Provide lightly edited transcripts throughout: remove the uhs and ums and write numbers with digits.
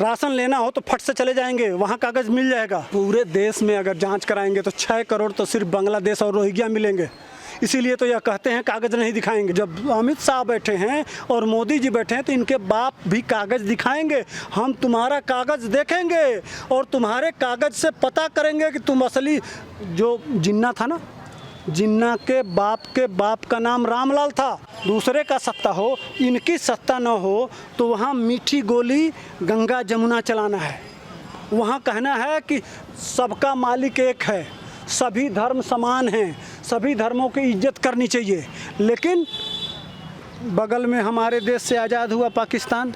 Ration लेना हो तो फट से चले जाएंगे, वहाँ कागज़ मिल जाएगा। पूरे देश में अगर जांच कराएंगे तो 6 करोड़ तो सिर्फ बांग्लादेश और रोहिंग्या मिलेंगे। इसीलिए तो यह कहते हैं कागज़ नहीं दिखाएंगे। जब अमित शाह बैठे हैं और मोदी जी बैठे हैं तो इनके बाप भी कागज़ दिखाएंगे। हम तुम्हारा कागज़ देखेंगे और तुम्हारे कागज़ से पता करेंगे कि तुम असली, जो जिन्ना था ना, जिन्ना के बाप का नाम रामलाल था। दूसरे का सत्ता हो, इनकी सत्ता न हो तो वहाँ मीठी गोली गंगा जमुना चलाना है। वहाँ कहना है कि सबका मालिक एक है, सभी धर्म समान हैं, सभी धर्मों की इज्जत करनी चाहिए। लेकिन बगल में हमारे देश से आज़ाद हुआ पाकिस्तान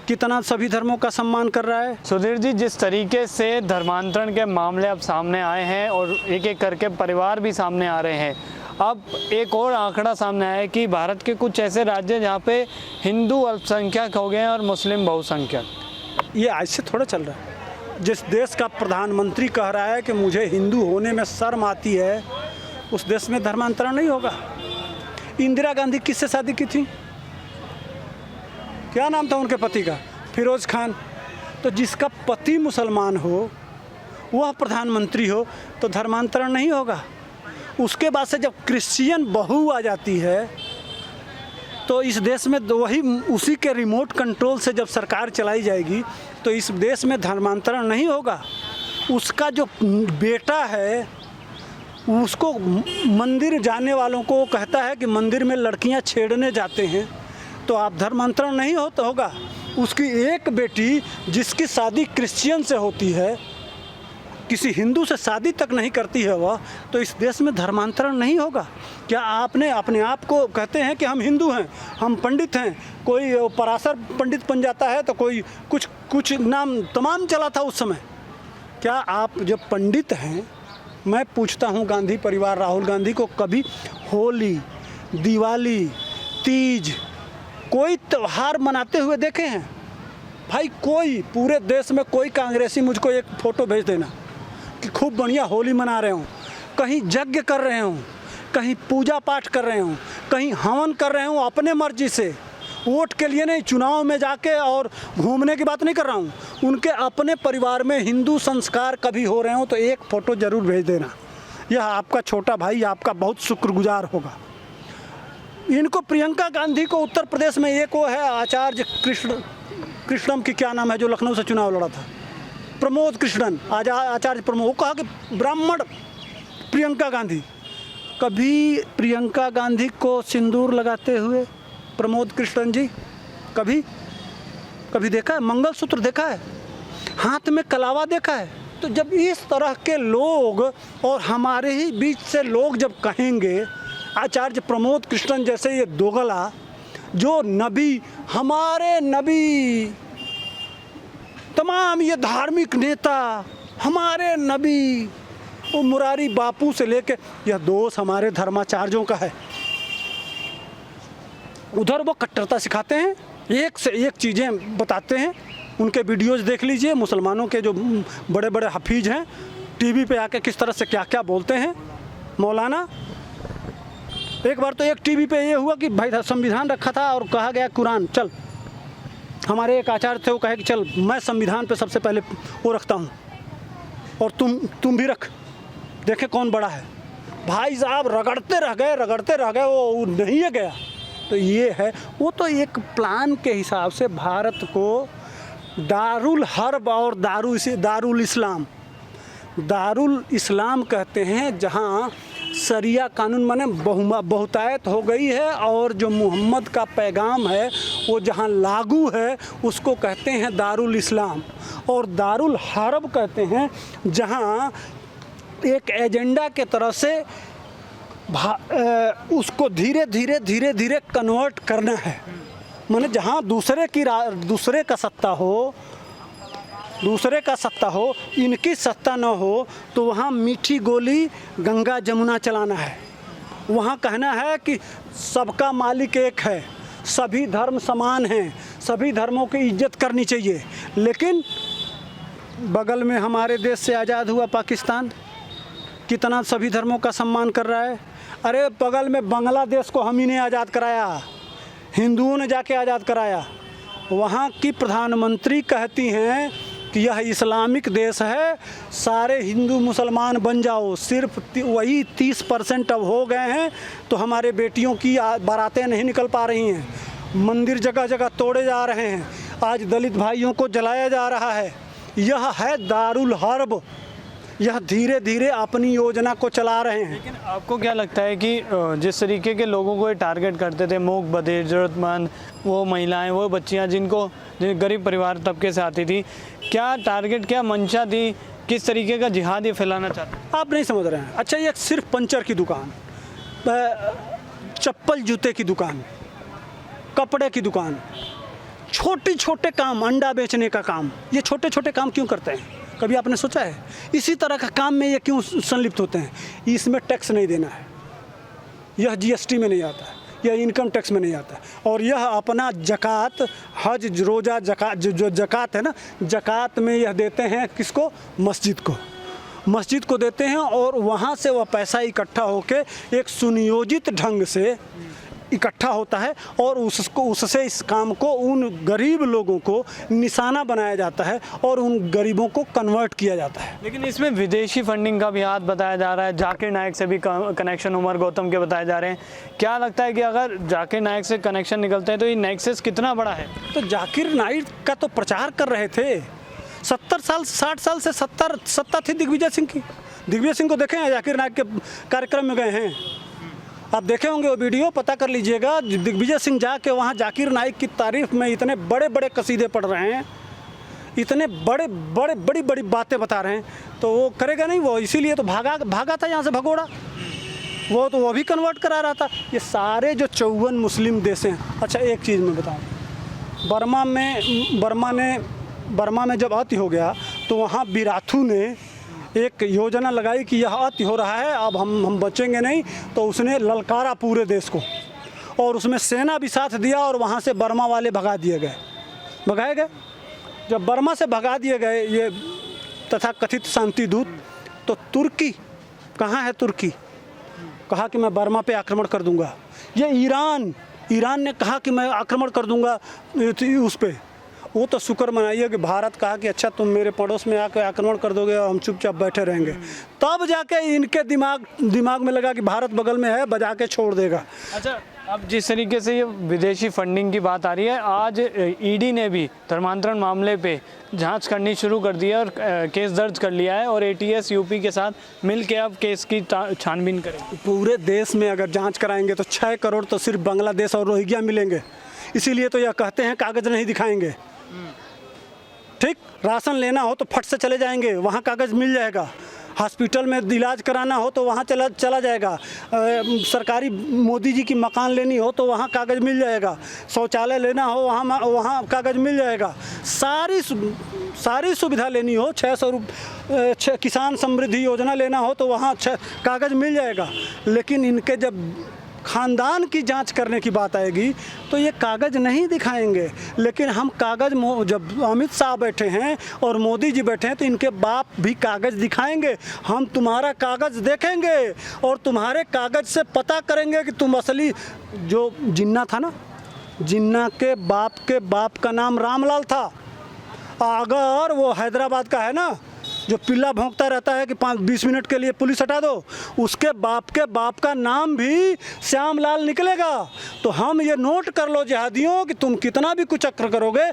कितना सभी धर्मों का सम्मान कर रहा है। सुधीर जी, जिस तरीके से धर्मांतरण के मामले अब सामने आए हैं और एक एक करके परिवार भी सामने आ रहे हैं, अब एक और आंकड़ा सामने आया है कि भारत के कुछ ऐसे राज्य जहाँ पे हिंदू अल्पसंख्यक हो गए हैं और मुस्लिम बहुसंख्यक। ये ऐसे थोड़ा चल रहा है। जिस देश का प्रधानमंत्री कह रहा है कि मुझे हिंदू होने में शर्म आती है, उस देश में धर्मांतरण नहीं होगा। इंदिरा गांधी किससे शादी की थी? क्या नाम था उनके पति का? फिरोज खान। तो जिसका पति मुसलमान हो वह प्रधानमंत्री हो तो धर्मांतरण नहीं होगा। उसके बाद से जब क्रिश्चियन बहू आ जाती है तो इस देश में वही उसी के रिमोट कंट्रोल से जब सरकार चलाई जाएगी तो इस देश में धर्मांतरण नहीं होगा। उसका जो बेटा है उसको मंदिर जाने वालों को कहता है कि मंदिर में लड़कियां छेड़ने जाते हैं तो आप धर्मांतरण नहीं होगा। उसकी एक बेटी जिसकी शादी क्रिश्चियन से होती है, किसी हिंदू से शादी तक नहीं करती है वह, तो इस देश में धर्मांतरण नहीं होगा। क्या आपने अपने आप को कहते हैं कि हम हिंदू हैं, हम पंडित हैं, कोई पराशर पंडित बन जाता है तो कोई कुछ नाम तमाम चला था उस समय। क्या आप जब पंडित हैं, मैं पूछता हूं गांधी परिवार राहुल गांधी को कभी होली, दिवाली, तीज कोई त्यौहार मनाते हुए देखे हैं? भाई कोई पूरे देश में कोई कांग्रेसी मुझको एक फ़ोटो भेज देना कि खूब बढ़िया होली मना रहे हों, कहीं यज्ञ कर रहे हों, कहीं पूजा पाठ कर रहे हों, कहीं हवन कर रहे हों अपने मर्जी से, वोट के लिए नहीं, चुनाव में जाके और घूमने की बात नहीं कर रहा हूँ। उनके अपने परिवार में हिंदू संस्कार कभी हो रहे हों तो एक फ़ोटो ज़रूर भेज देना। यह आपका छोटा भाई आपका बहुत शुक्रगुजार होगा। इनको प्रियंका गांधी को उत्तर प्रदेश में एक वो है आचार्य कृष्णम की क्या नाम है जो लखनऊ से चुनाव लड़ा था, प्रमोद कृष्णन, आचार्य प्रमोद, वो कहा कि ब्राह्मण प्रियंका गांधी। कभी प्रियंका गांधी को सिंदूर लगाते हुए प्रमोद कृष्णन जी कभी देखा है? मंगलसूत्र देखा है? हाथ में कलावा देखा है? तो जब इस तरह के लोग और हमारे ही बीच से लोग जब कहेंगे, आचार्य प्रमोद कृष्णन जैसे ये दोगला जो नबी, हमारे नबी, तमाम ये धार्मिक नेता हमारे नबी, वो मुरारी बापू से लेके, यह दोष हमारे धर्माचार्यों का है। उधर वो कट्टरता सिखाते हैं, एक से एक चीज़ें बताते हैं। उनके वीडियोज़ देख लीजिए, मुसलमानों के जो बड़े बड़े हफीज हैं टीवी पे आके किस तरह से क्या क्या बोलते हैं। मौलाना, एक बार तो एक टीवी पे ये हुआ कि भाई संविधान रखा था और कहा गया कुरान, चल, हमारे एक आचार्य थे वो कहे कि चल मैं संविधान पे सबसे पहले वो रखता हूँ और तुम भी रख, देखे कौन बड़ा है। भाई साहब रगड़ते रह गए, वो नहीं है गया। तो ये है, वो तो एक प्लान के हिसाब से भारत को दारुल हर्ब और दारुल इस्लाम कहते हैं, जहाँ शरिया कानून माने बहुतायत हो गई है और जो मोहम्मद का पैगाम है वो जहाँ लागू है उसको कहते हैं दारुल इस्लाम। और दारुल हर्ब कहते हैं जहाँ एक एजेंडा के तरफ से उसको धीरे धीरे कन्वर्ट करना है। माने जहाँ दूसरे का सत्ता हो, इनकी सत्ता न हो तो वहाँ मीठी गोली गंगा जमुना चलाना है। वहाँ कहना है कि सबका मालिक एक है, सभी धर्म समान हैं, सभी धर्मों की इज्जत करनी चाहिए। लेकिन बगल में हमारे देश से आज़ाद हुआ पाकिस्तान कितना सभी धर्मों का सम्मान कर रहा है। अरे बगल में बांग्लादेश को हम ही ने आज़ाद कराया, हिंदुओं ने जाके आज़ाद कराया। वहाँ की प्रधानमंत्री कहती हैं कि यह इस्लामिक देश है, सारे हिंदू मुसलमान बन जाओ। सिर्फ वही 30% अब हो गए हैं, तो हमारे बेटियों की बारातें नहीं निकल पा रही हैं। मंदिर जगह जगह तोड़े जा रहे हैं, आज दलित भाइयों को जलाया जा रहा है। यह है दारुल हर्ब। यह धीरे धीरे अपनी योजना को चला रहे हैं। लेकिन आपको क्या लगता है कि जिस तरीके के लोगों को ये टारगेट करते थे, मूक बधिर, ज़रूरतमंद, वो महिलाएं, वो बच्चियां जिन गरीब परिवार तबके से आती थी, क्या टारगेट, क्या मंशा थी, किस तरीके का जिहाद ये फैलाना चाहते हैं? आप नहीं समझ रहे हैं। अच्छा, ये सिर्फ पंचर की दुकान, चप्पल जूते की दुकान, कपड़े की दुकान, छोटे छोटे काम, अंडा बेचने का काम, ये छोटे छोटे काम क्यों करते हैं? कभी आपने सोचा है? इसी तरह का काम में ये क्यों संलिप्त होते हैं? इसमें टैक्स नहीं देना है, यह जीएसटी में नहीं आता है, यह इनकम टैक्स में नहीं आता है। और यह अपना जकात, हज, रोज़ा, जकात, जो जकात है ना, जकात में यह देते हैं किसको? मस्जिद को देते हैं। और वहाँ से वह पैसा इकट्ठा होके एक सुनियोजित ढंग से इकट्ठा होता है और उससे इस काम को उन गरीब लोगों को निशाना बनाया जाता है और उन गरीबों को कन्वर्ट किया जाता है। लेकिन इसमें विदेशी फंडिंग का भी हाथ बताया जा रहा है। जाकिर नाइक से भी कनेक्शन उमर गौतम के बताए जा रहे हैं। क्या लगता है कि अगर जाकिर नाइक से कनेक्शन निकलते हैं तो ये नेक्सस कितना बड़ा है? तो जाकिर नाइक का तो प्रचार कर रहे थे 60 साल से सत्ता थी दिग्विजय सिंह की। दिग्विजय सिंह को देखें, जाकिर नाइक के कार्यक्रम में गए हैं, आप देखे होंगे वो वीडियो, पता कर लीजिएगा। दिग्विजय सिंह जाके वहाँ जाकिर नाइक की तारीफ में इतने बड़े बड़े कसीदे पढ़ रहे हैं, इतने बड़ी बड़ी बातें बता रहे हैं, तो वो करेगा नहीं। वो इसीलिए तो भागा था यहाँ से भगोड़ा। वो भी कन्वर्ट करा रहा था। ये सारे जो 54 मुस्लिम देश हैं। अच्छा, एक चीज़ मैं बताऊँ, बर्मा में जब अति हो गया तो वहाँ बिराथू ने एक योजना लगाई कि यह अति हो रहा है, अब हम बचेंगे नहीं। तो उसने ललकारा पूरे देश को, और उसमें सेना भी साथ दिया, और वहाँ से बर्मा वाले भगाए गए। जब बर्मा से भगा दिए गए ये तथाकथित शांति दूत, तो तुर्की कहाँ है? तुर्की कहा कि मैं बर्मा पे आक्रमण कर दूंगा। ये ईरान ने कहा कि मैं आक्रमण कर दूंगा उस पर। वो तो शुक्र मनाइए कि भारत कहा कि अच्छा तुम मेरे पड़ोस में आकर आक्रमण कर दोगे और हम चुपचाप बैठे रहेंगे। तब जाके इनके दिमाग में लगा कि भारत बगल में है, बजा के छोड़ देगा। अच्छा, अब जिस तरीके से ये विदेशी फंडिंग की बात आ रही है, आज ईडी ने भी धर्मांतरण मामले पे जांच करनी शुरू कर दी है और केस दर्ज कर लिया है, और एटीएस यूपी के साथ मिल के अब केस की छानबीन करेंगे। पूरे देश में अगर जाँच कराएंगे तो 6 करोड़ तो सिर्फ बांग्लादेश और रोहिंग्या मिलेंगे। इसीलिए तो यह कहते हैं कागज़ नहीं दिखाएंगे। ठीक, राशन लेना हो तो फट से चले जाएंगे, वहाँ कागज़ मिल जाएगा। हॉस्पिटल में इलाज कराना हो तो वहाँ चला जाएगा। सरकारी मोदी जी की मकान लेनी हो तो वहाँ कागज़ मिल जाएगा। शौचालय लेना हो वहाँ कागज़ मिल जाएगा। सारी सुविधा लेनी हो, 600 रुपये किसान समृद्धि योजना लेना हो तो वहाँ कागज़ मिल जाएगा। लेकिन इनके जब ख़ानदान की जांच करने की बात आएगी तो ये कागज़ नहीं दिखाएंगे। लेकिन हम कागज़, जब अमित शाह बैठे हैं और मोदी जी बैठे हैं तो इनके बाप भी कागज़ दिखाएंगे। हम तुम्हारा कागज़ देखेंगे और तुम्हारे कागज़ से पता करेंगे कि तुम असली, जो जिन्ना था ना, जिन्ना के बाप का नाम रामलाल था। अगर वो हैदराबाद का है ना, जो पिल्ला भौंकता रहता है कि 5-20 मिनट के लिए पुलिस हटा दो, उसके बाप का नाम भी श्यामलाल निकलेगा। तो हम ये नोट कर लो जिहादियों कि तुम कितना भी कुचक्र करोगे,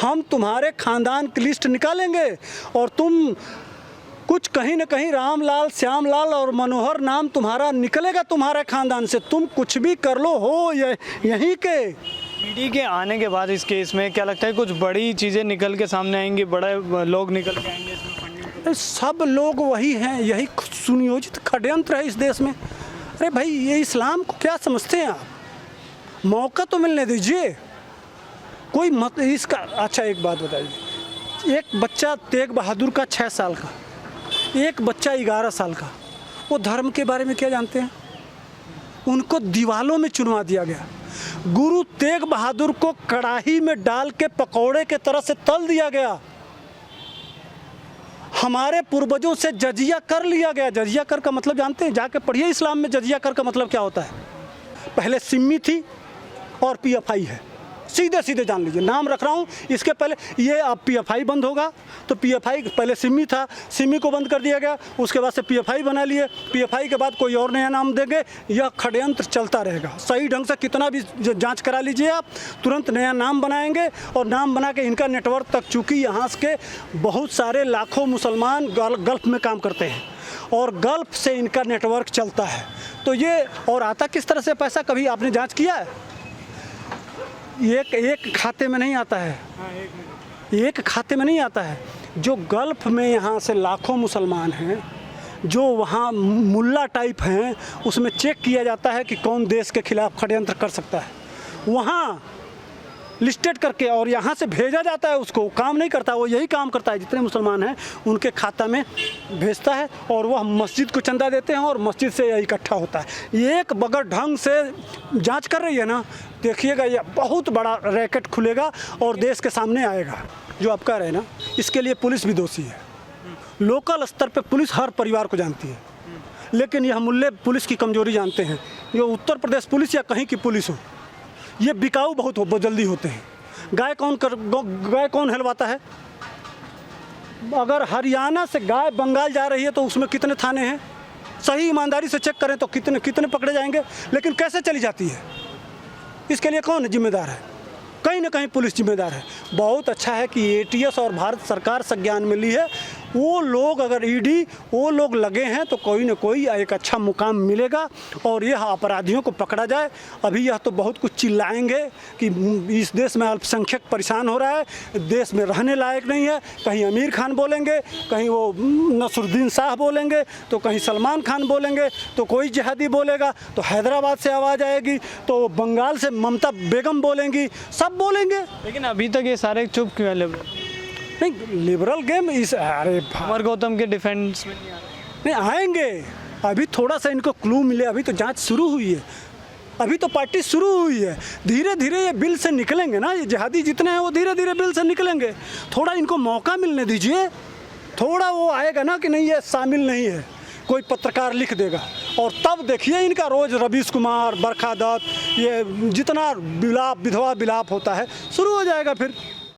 हम तुम्हारे ख़ानदान की लिस्ट निकालेंगे और तुम कुछ कहीं न कहीं रामलाल, श्यामलाल और मनोहर नाम तुम्हारा निकलेगा तुम्हारे ख़ानदान से। तुम कुछ भी कर लो, हो यहीं के। ईडी के आने के बाद इस केस में क्या लगता है कुछ बड़ी चीज़ें निकल के सामने आएंगी, बड़े लोग निकल के आएंगे इसमें? सब लोग वही हैं, यही सुनियोजित षड्यंत्र है इस देश में। अरे भाई, ये इस्लाम को क्या समझते हैं आप? मौका तो मिलने दीजिए कोई मत इसका। अच्छा, एक बात बताइए, एक बच्चा तेग बहादुर का 6 साल का, एक बच्चा 11 साल का, वो धर्म के बारे में क्या जानते हैं? उनको दीवालों में चुनवा दिया गया। गुरु तेग बहादुर को कड़ाही में डाल के पकौड़े के तरह से तल दिया गया। हमारे पूर्वजों से जजिया कर लिया गया। जजिया कर का मतलब जानते हैं? जाके पढ़िए इस्लाम में जजिया कर का मतलब क्या होता है। पहले सिम्मी थी और पीएफआई है। सीधे सीधे जान लीजिए, नाम रख रहा हूँ। इसके पहले ये अब PFI बंद होगा तो PFI पहले सिमी था, सिमी को बंद कर दिया गया, उसके बाद से PFI बना लिए, PFI के बाद कोई और नया नाम देंगे। यह षड्यंत्र चलता रहेगा। सही ढंग से कितना भी जांच करा लीजिए आप, तुरंत नया नाम बनाएंगे और नाम बना के इनका नेटवर्क तक, चूँकि यहाँ के बहुत सारे लाखों मुसलमान गल्फ़ में काम करते हैं और गल्फ़ से इनका नेटवर्क चलता है। तो ये और आता किस तरह से पैसा, कभी आपने जांच किया है? एक खाते में नहीं आता है, एक खाते में नहीं आता है। जो गल्फ़ में यहाँ से लाखों मुसलमान हैं, जो वहाँ मुल्ला टाइप हैं, उसमें चेक किया जाता है कि कौन देश के खिलाफ षड्यंत्र कर सकता है, वहाँ लिस्टेड करके और यहाँ से भेजा जाता है। उसको काम नहीं करता, वो यही काम करता है, जितने मुसलमान हैं उनके खाता में भेजता है और वह मस्जिद को चंदा देते हैं और मस्जिद से यह इकट्ठा होता है। एक बगैर ढंग से जांच कर रही है ना, देखिएगा ये बहुत बड़ा रैकेट खुलेगा और देश के सामने आएगा। जो आप कह रहे हैं ना, इसके लिए पुलिस भी दोषी है। लोकल स्तर पर पुलिस हर परिवार को जानती है, लेकिन यह मुल्ले पुलिस की कमजोरी जानते हैं। जो उत्तर प्रदेश पुलिस या कहीं की पुलिस हो, ये बिकाऊ बहुत जल्दी होते हैं। गाय कौन हिलवाता है? अगर हरियाणा से गाय बंगाल जा रही है तो उसमें कितने थाने हैं? सही ईमानदारी से चेक करें तो कितने पकड़े जाएंगे, लेकिन कैसे चली जाती है, इसके लिए कौन जिम्मेदार है? कहीं ना कहीं पुलिस जिम्मेदार है। बहुत अच्छा है कि ATS और भारत सरकार संज्ञान में ली है। वो लोग अगर ED वो लोग लगे हैं तो कोई ना कोई एक अच्छा मुकाम मिलेगा और यह अपराधियों को पकड़ा जाए। अभी यह तो बहुत कुछ चिल्लाएंगे कि इस देश में अल्पसंख्यक परेशान हो रहा है, देश में रहने लायक नहीं है। कहीं आमिर खान बोलेंगे, कहीं वो नसरुद्दीन शाह बोलेंगे, तो कहीं सलमान खान बोलेंगे, तो कोई जिहादी बोलेगा, तो हैदराबाद से आवाज़ आएगी, तो बंगाल से ममता बेगम बोलेंगी, सब बोलेंगे। लेकिन अभी तक ये सारे चुप क्यों है? नहीं, लिबरल गेम इस अरे अमर गौतम के डिफेंस में नहीं आएंगे। अभी थोड़ा सा इनको क्लू मिले, अभी तो जांच शुरू हुई है, अभी तो पार्टी शुरू हुई है। धीरे धीरे ये बिल से निकलेंगे ना, ये जिहादी जितने हैं वो धीरे धीरे बिल से निकलेंगे। थोड़ा इनको मौका मिलने दीजिए, थोड़ा वो आएगा ना कि नहीं ये शामिल नहीं है, कोई पत्रकार लिख देगा और तब देखिए इनका रोज़ रवीश कुमार, बरखा दत्त, ये जितना विधवा विलाप होता है शुरू हो जाएगा फिर।